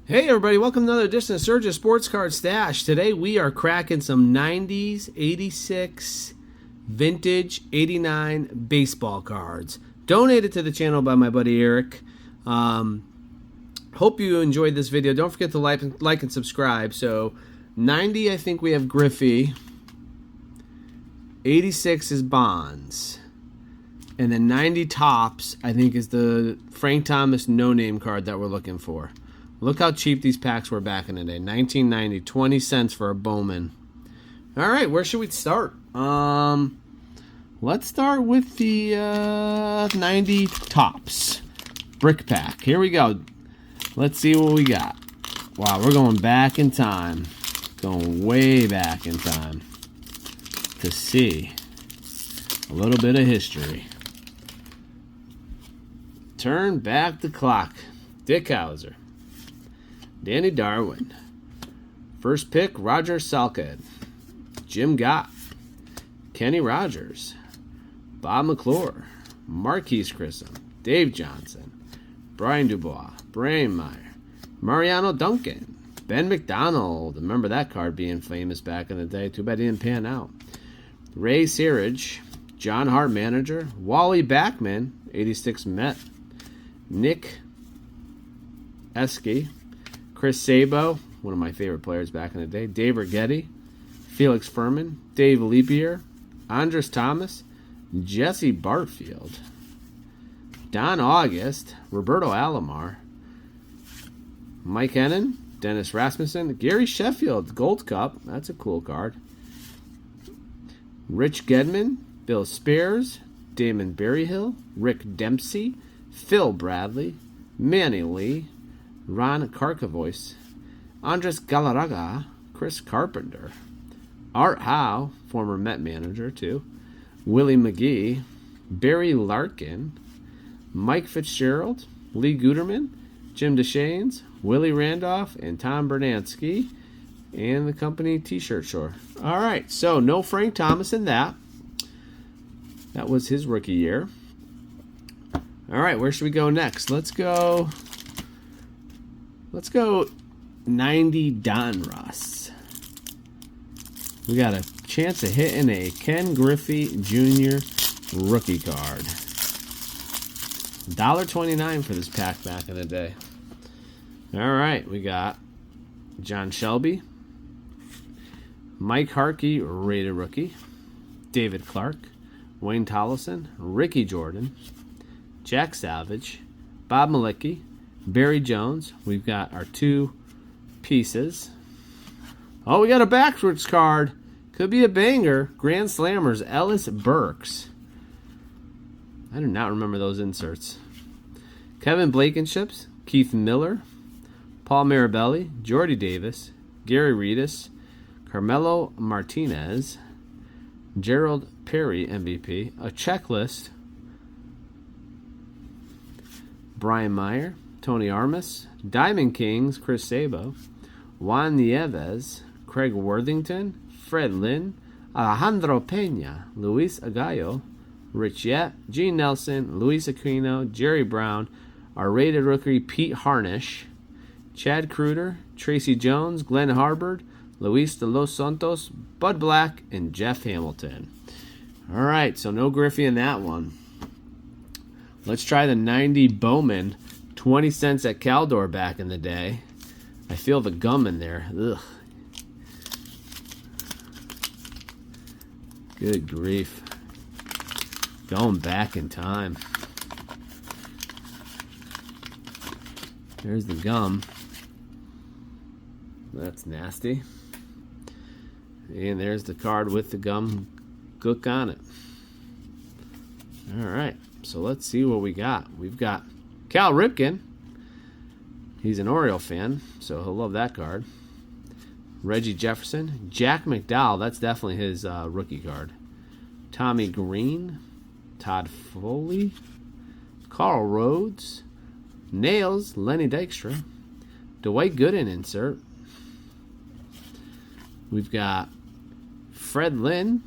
Hey everybody, welcome to another edition of Surgeon Sports Card Stash. Today we are cracking some 90s, 86, vintage, 89 baseball cards. Donated to the channel by my buddy Eric. Hope you enjoyed this video. Don't forget to like and subscribe. So 90, I think we have Griffey. 86 is Bonds. And then 90 tops, I think, is the Frank Thomas no-name card that we're looking for. Look how cheap these packs were back in the day. $19.90, 20 cents for a Bowman. All right, where should we start? Let's start with the 90 tops. Brick pack. Here we go. Let's see what we got. Wow, we're going back in time. Going way back in time to see a little bit of history. Turn back the clock. Dick Hauser. Danny Darwin. First pick, Roger Salked. Jim Gott. Kenny Rogers. Bob McClure. Marquise Grissom. Dave Johnson. Brian Dubois. Brian Meyer. Mariano Duncan. Ben McDonald. Remember that card being famous back in the day. Too bad he didn't pan out. Ray Searage. John Hart manager. Wally Backman. 86 Met. Nick Esky. Chris Sabo, one of my favorite players back in the day. Dave Righetti, Felix Furman, Dave Leapier, Andres Thomas, Jesse Barfield, Don August, Roberto Alomar, Mike Hennon, Dennis Rasmussen, Gary Sheffield, Gold Cup. That's a cool card. Rich Gedman, Bill Spears, Damon Berryhill, Rick Dempsey, Phil Bradley, Manny Lee, Ron Karkovois, Andres Galarraga, Chris Carpenter, Art Howe, former Met manager too, Willie McGee, Barry Larkin, Mike Fitzgerald, Lee Guterman, Jim DeShanes, Willie Randolph, and Tom Bernansky, and the company T-shirt store. All right, so no Frank Thomas in that. That was his rookie year. All right, where should we go next? Let's go 90 Donruss. We got a chance of hitting a Ken Griffey Jr. rookie card. $1.29 for this pack back in the day. All right, we got John Shelby, Mike Harkey, rated rookie, David Clark, Wayne Tollison, Ricky Jordan, Jack Savage, Bob Malicki, Barry Jones. We've got our two pieces. Oh, we got a backwards card. Could be a banger. Grand Slammers, Ellis Burks. I do not remember those inserts. Kevin Blankenship, Keith Miller, Paul Mirabelli, Jordy Davis, Gary Redus, Carmelo Martinez, Gerald Perry, MVP, a checklist, Brian Meyer, Tony Armas, Diamond Kings, Chris Sabo, Juan Nieves, Craig Worthington, Fred Lynn, Alejandro Pena, Luis Agallo, Rich Yett, Gene Nelson, Luis Aquino, Jerry Brown, our rated rookie Pete Harnish, Chad Kruder, Tracy Jones, Glenn Harbord, Luis de los Santos, Bud Black, and Jeff Hamilton. All right, so no Griffey in that one. Let's try the 90 Bowman, 20 cents at Caldor back in the day. I feel the gum in there. Ugh. Good grief. Going back in time. There's the gum. That's nasty. And there's the card with the gum gook on it. All right, so let's see what we got. We've got Cal Ripken. He's an Oriole fan, so he'll love that card. Reggie Jefferson. Jack McDowell. That's definitely his rookie card. Tommy Green. Todd Foley. Carl Rhodes. Nails. Lenny Dykstra. Dwight Gooden insert. We've got Fred Lynn.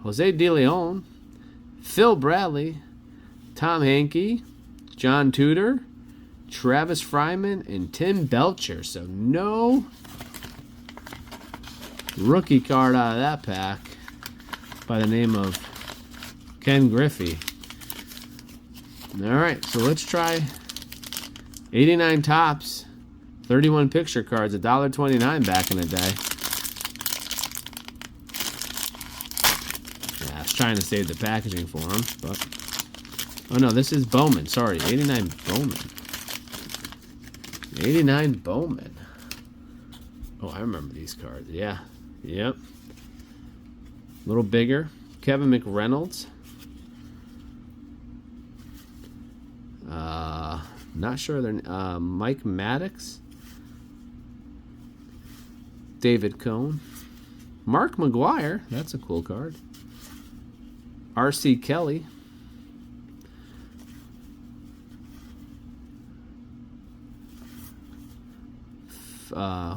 Jose De Leon. Phil Bradley. Tom Hankey. John Tudor. Travis Fryman, and Tim Belcher. So no rookie card out of that pack by the name of Ken Griffey. Alright, so let's try 89 tops, 31 picture cards, $1.29 back in the day. Yeah, I was trying to save the packaging for him, but... Oh no, this is Bowman. Sorry, 89 Bowman. 89 Bowman. Oh, I remember these cards. Yeah. Yep. A little bigger. Kevin McReynolds. Not sure they're Mike Maddox. David Cohn. Mark McGuire. That's a cool card. R.C. Kelly.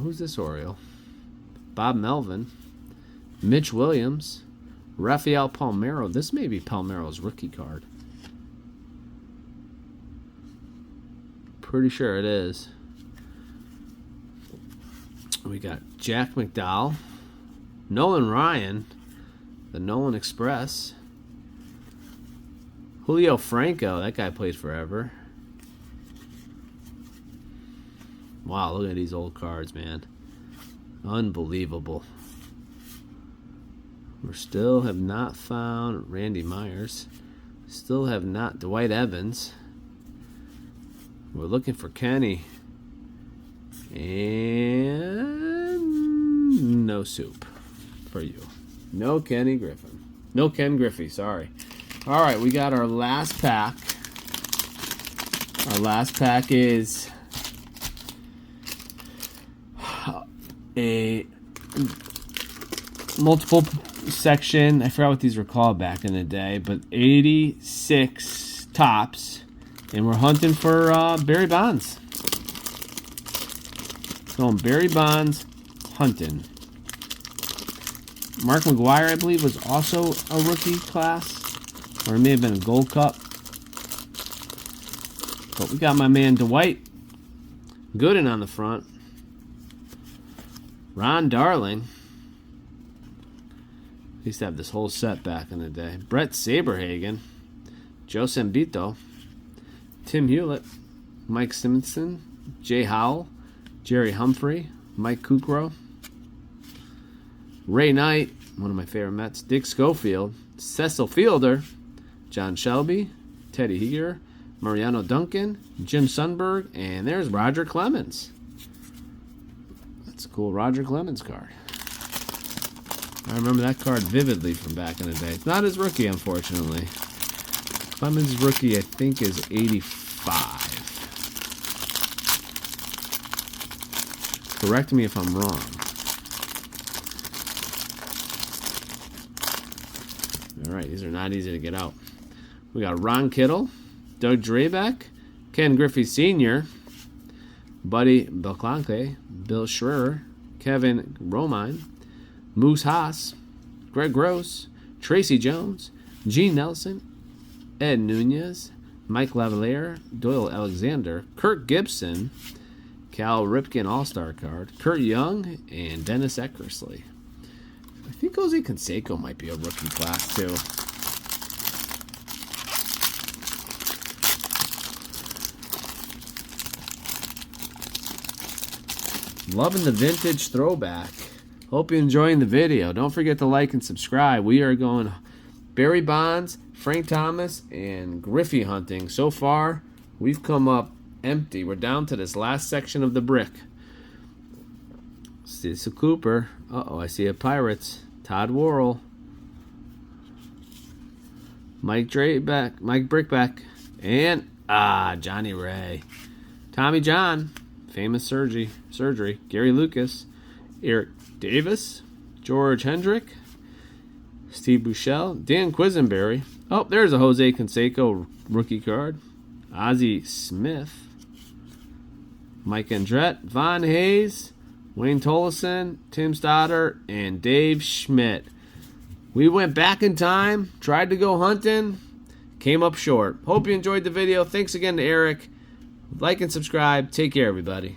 Who's this Oriole? Bob Melvin. Mitch Williams. Rafael Palmeiro. This may be Palmeiro's rookie card. Pretty sure it is. We got Jack McDowell. Nolan Ryan. The Nolan Express. Julio Franco. That guy played forever. Wow, look at these old cards, man. Unbelievable. We still have not found Randy Myers. Still have not Dwight Evans. We're looking for Kenny. And no soup for you. No Kenny Griffin. No Ken Griffey, sorry. All right, we got our last pack. Our last pack is a multiple section. I forgot what these were called back in the day, but 86 tops. And we're hunting for Barry Bonds. Going Barry Bonds hunting. Mark McGuire, I believe, was also a rookie class. Or it may have been a Gold Cup. But we got my man Dwight Gooden on the front. Ron Darling. I used to have this whole set back in the day. Brett Saberhagen. Joe Sembito. Tim Hewlett. Mike Simonson. Jay Howell. Jerry Humphrey. Mike Kukrow. Ray Knight. One of my favorite Mets. Dick Schofield. Cecil Fielder. John Shelby. Teddy Heger. Mariano Duncan. Jim Sundberg. And there's Roger Clemens. That's a cool Roger Clemens card. I remember that card vividly from back in the day. It's not his rookie, unfortunately. Clemens' rookie, I think, is 85. Correct me if I'm wrong. All right, these are not easy to get out. We got Ron Kittle, Doug Drabeck, Ken Griffey Sr., Buddy Belclante, Bill Schreier, Kevin Romine, Moose Haas, Greg Gross, Tracy Jones, Gene Nelson, Ed Nunez, Mike Lavalier, Doyle Alexander, Kirk Gibson, Cal Ripken All-Star card, Kurt Young, and Dennis Eckersley. I think Jose Canseco might be a rookie class too. Loving the vintage throwback. Hope you're enjoying the video. Don't forget to like and subscribe. We are going Barry Bonds, Frank Thomas, and Griffey hunting. So far, we've come up empty. We're down to this last section of the brick. Cecil Cooper. Uh-oh, I see a Pirates. Todd Worrell. Mike Brickbeck. And, Johnny Ray. Tommy John. Famous surgery. Gary Lucas. Eric Davis. George Hendrick. Steve Buechele. Dan Quisenberry. Oh, there's a Jose Canseco rookie card. Ozzie Smith. Mike Andrette. Von Hayes. Wayne Tolleson. Tim Stoddard. And Dave Schmidt. We went back in time. Tried to go hunting. Came up short. Hope you enjoyed the video. Thanks again to Eric. Like and subscribe. Take care, everybody.